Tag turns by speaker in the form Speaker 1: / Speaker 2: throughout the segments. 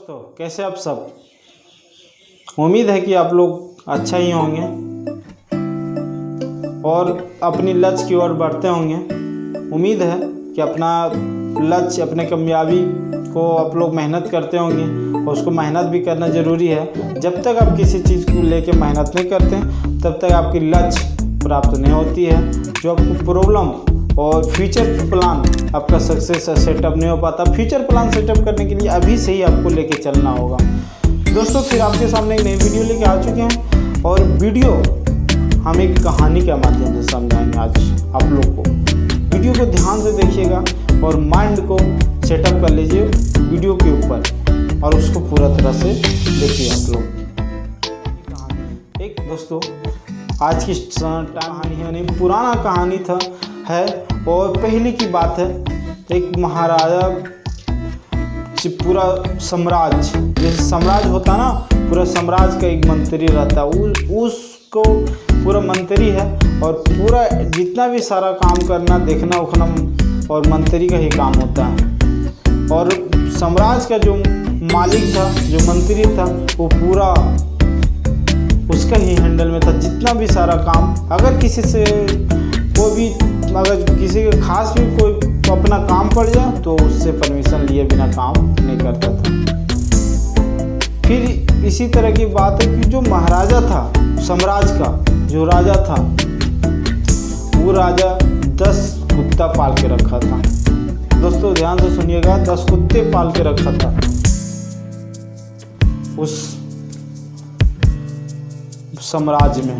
Speaker 1: दोस्तों, कैसे आप सब। उम्मीद है कि आप लोग अच्छा ही होंगे और अपनी लक्ष्य की ओर बढ़ते होंगे। उम्मीद है कि अपना लक्ष्य, अपने कामयाबी को आप लोग मेहनत करते होंगे और उसको मेहनत भी करना ज़रूरी है। जब तक आप किसी चीज़ को लेके मेहनत नहीं करते तब तक आपकी लक्ष्य प्राप्त नहीं होती है। जो आपको प्रॉब्लम और फ्यूचर प्लान आपका सक्सेस सेटअप नहीं हो पाता। फ्यूचर प्लान सेटअप करने के लिए अभी से ही आपको लेके चलना होगा। दोस्तों, फिर आपके सामने एक नई वीडियो लेके आ चुके हैं और वीडियो हम एक कहानी के माध्यम से समझाएंगे आज आप लोग को। वीडियो को ध्यान से देखिएगा और माइंड को सेटअप कर लीजिए वीडियो के ऊपर और उसको पूरा तरह से देखिए आप लोग। एक दोस्तों, आज की कहानी है, नहीं पुराना कहानी है और पहले की बात है। एक महाराजा, पूरा साम्राज्य, जैसे साम्राज्य होता ना, पूरा साम्राज्य का एक मंत्री रहता है। उसको पूरा मंत्री है और पूरा जितना भी सारा काम करना, देखना उखना और मंत्री का ही काम होता है। और साम्राज्य का जो मालिक था, जो मंत्री था, वो पूरा उसका ही हैंडल में था। जितना भी सारा काम, अगर किसी के खास भी कोई अपना काम पड़ जाए तो उससे परमिशन लिए बिना काम नहीं करता था। फिर इसी तरह की बात है कि जो महाराजा था साम्राज्य का, जो राजा था, वो राजा 10 कुत्ता पाल के रखा था। दोस्तों ध्यान से सुनिएगा, 10 कुत्ते पाल के रखा था उस साम्राज्य में।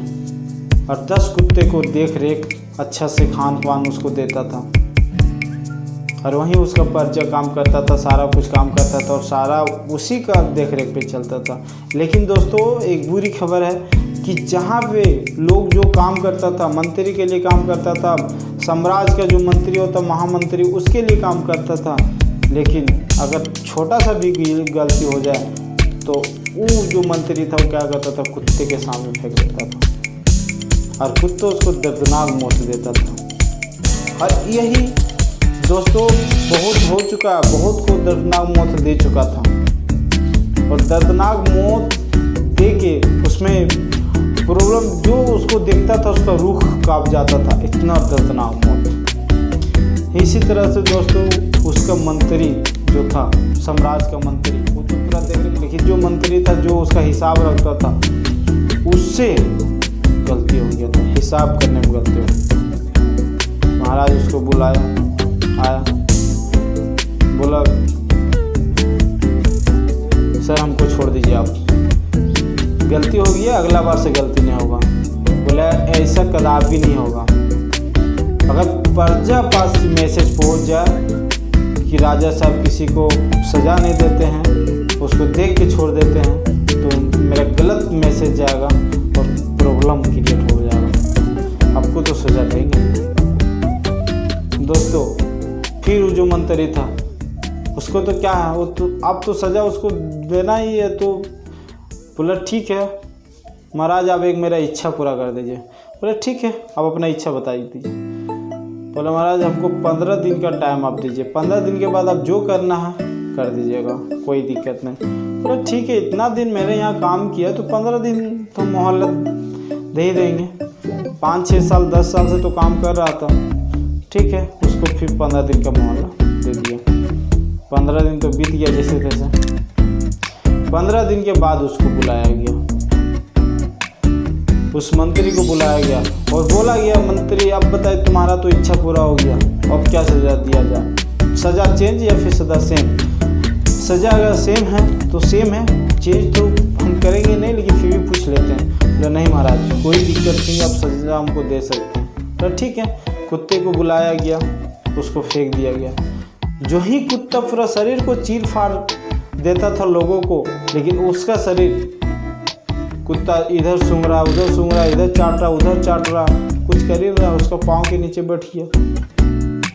Speaker 1: और 10 कुत्ते को देख रेख अच्छा से खान पान उसको देता था और वहीं उसका पर्चा काम करता था, सारा कुछ काम करता था और सारा उसी का देख रेख पे चलता था। लेकिन दोस्तों, एक बुरी खबर है कि जहाँ पे लोग जो काम करता था, मंत्री के लिए काम करता था, साम्राज्य का जो मंत्री होता, महामंत्री, उसके लिए काम करता था, लेकिन अगर छोटा सा भी गलती हो जाए तो वो जो मंत्री था वो क्या करता था, कुत्ते के सामने फेंक देता था और कुत्ता उसको दर्दनाक मौत देता था। और यही दोस्तों बहुत हो चुका, बहुत को दर्दनाक मौत दे चुका था। और दर्दनाक मौत दे के उसमें प्रॉब्लम जो उसको देखता था, उसका रूह कांप जाता था, इतना दर्दनाक मौत। इसी तरह से दोस्तों, उसका मंत्री जो था, साम्राज्य का मंत्री, वो तो पूरा देख रहे, लेकिन जो मंत्री था, जो उसका हिसाब रखता था, उससे गलती हो गया था, हिसाब करने में गलती हो गई। महाराज उसको बुलाया, आया, बोला सर हमको छोड़ दीजिए, आप गलती हो गई है, अगला बार से गलती नहीं होगा। बोला ऐसा कदापि नहीं होगा। अगर प्रजा पास मैसेज पहुंच जाए कि राजा साहब किसी को सज़ा नहीं देते हैं, उसको देख के छोड़ देते हैं, तो मेरा गलत मैसेज जाएगा और प्रॉब्लम क्रिएट हो जाएगा, आपको तो सज़ा देंगे। दोस्तों, फिर वो जो मंत्री था, उसको तो क्या है, वो तो अब तो सज़ा उसको देना ही है। तो बोला ठीक है महाराज, आप एक मेरा इच्छा पूरा कर दीजिए। बोले ठीक है, आप अपना इच्छा बता दीजिए। बोला महाराज हमको 15 दिन का टाइम आप दीजिए, 15 दिन के बाद आप जो करना है कर दीजिएगा, कोई दिक्कत नहीं। बोला ठीक है, इतना दिन मैंने यहाँ काम किया तो 15 दिन तो मोहलत दे ही देंगे। 5, 6 साल 10 साल से तो काम कर रहा था। ठीक है, उसको फिर 15 दिन का मोहलत दे दिया। 15 दिन तो बीत गया जैसे तैसे। 15 दिन के बाद उसको बुलाया गया, उस मंत्री को बुलाया गया और बोला गया, मंत्री अब बताए, तुम्हारा तो इच्छा पूरा हो गया, अब क्या सज़ा दिया जाए, सज़ा चेंज या फिर सज़ा सेम। सज़ा अगर सेम है तो सेम है, चेंज तो हम करेंगे नहीं, लेकिन फिर भी पूछ लेते हैं। बोला नहीं महाराज, कोई दिक्कत नहीं, आप सज़ा हमको दे सकते हैं। तो ठीक है, कुत्ते को बुलाया गया, उसको फेंक दिया गया। जो ही कुत्ता पूरा शरीर को चीर फाड़ देता था लोगों को, लेकिन उसका शरीर, कुत्ता इधर सूंघ रहा, उधर सूंघ रहा, इधर चाट रहा, उधर चाट रहा, कुछ कर ही रहा, उसका पाँव के नीचे बैठ गया।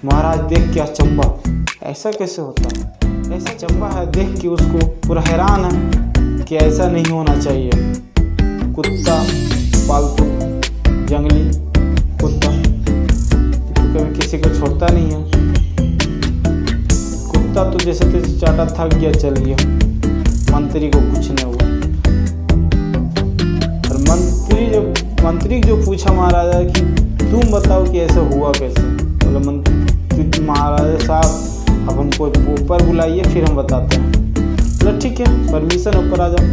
Speaker 1: महाराज देख के अचंभा, ऐसा कैसे होता है, ऐसा चंबा है। देख के उसको पूरा हैरान है कि ऐसा नहीं होना चाहिए। कुत्ता, पालतू जंगली कुत्ता तो कभी किसी को छोड़ता नहीं है। कुत्ता तो जैसे तैसे चाटा, थक गया, चल गया। मंत्री को पूछने हुआ। और मंत्री जो पूछा महाराजा कि तुम बताओ कि ऐसा हुआ कैसे। बोला मंत्री महाराजा साहब अब हमको ऊपर बुलाइए फिर हम बताते हैं। बोला ठीक है परमिशन, ऊपर आ जाओ।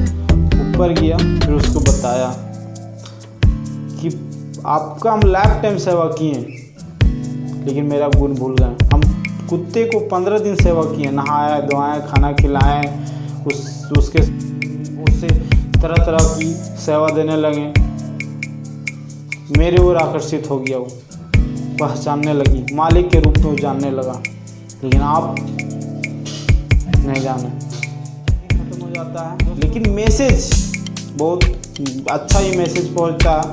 Speaker 1: ऊपर गया फिर उसको बताया कि आपका हम लाइफ टाइम सेवा किए लेकिन मेरा गुण भूल गए। हम कुत्ते को 15 दिन सेवा किए, नहाया धोआए, खाना खिलाएं, उससे तरह तरह की सेवा देने लगे। मेरे ओर आकर्षित हो गया, वो पहचानने लगी, मालिक के रूप में वो जानने लगा। लेकिन आप नहीं जाने, खत्म हो जाता है। लेकिन मैसेज बहुत अच्छा ही मैसेज पहुंचता है।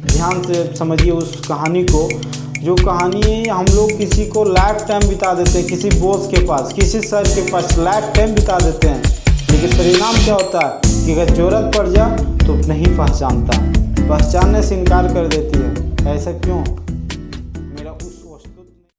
Speaker 1: ध्यान से समझिए उस कहानी को। जो कहानी हम लोग किसी को लाइफ टाइम बिता देते हैं, किसी बॉस के पास, किसी सर के पास लाइफ टाइम बिता देते हैं, लेकिन परिणाम क्या होता है कि अगर ज़रूरत पड़ जाए तो नहीं पहचानता, पहचानने से इनकार कर देती है। ऐसा क्यों?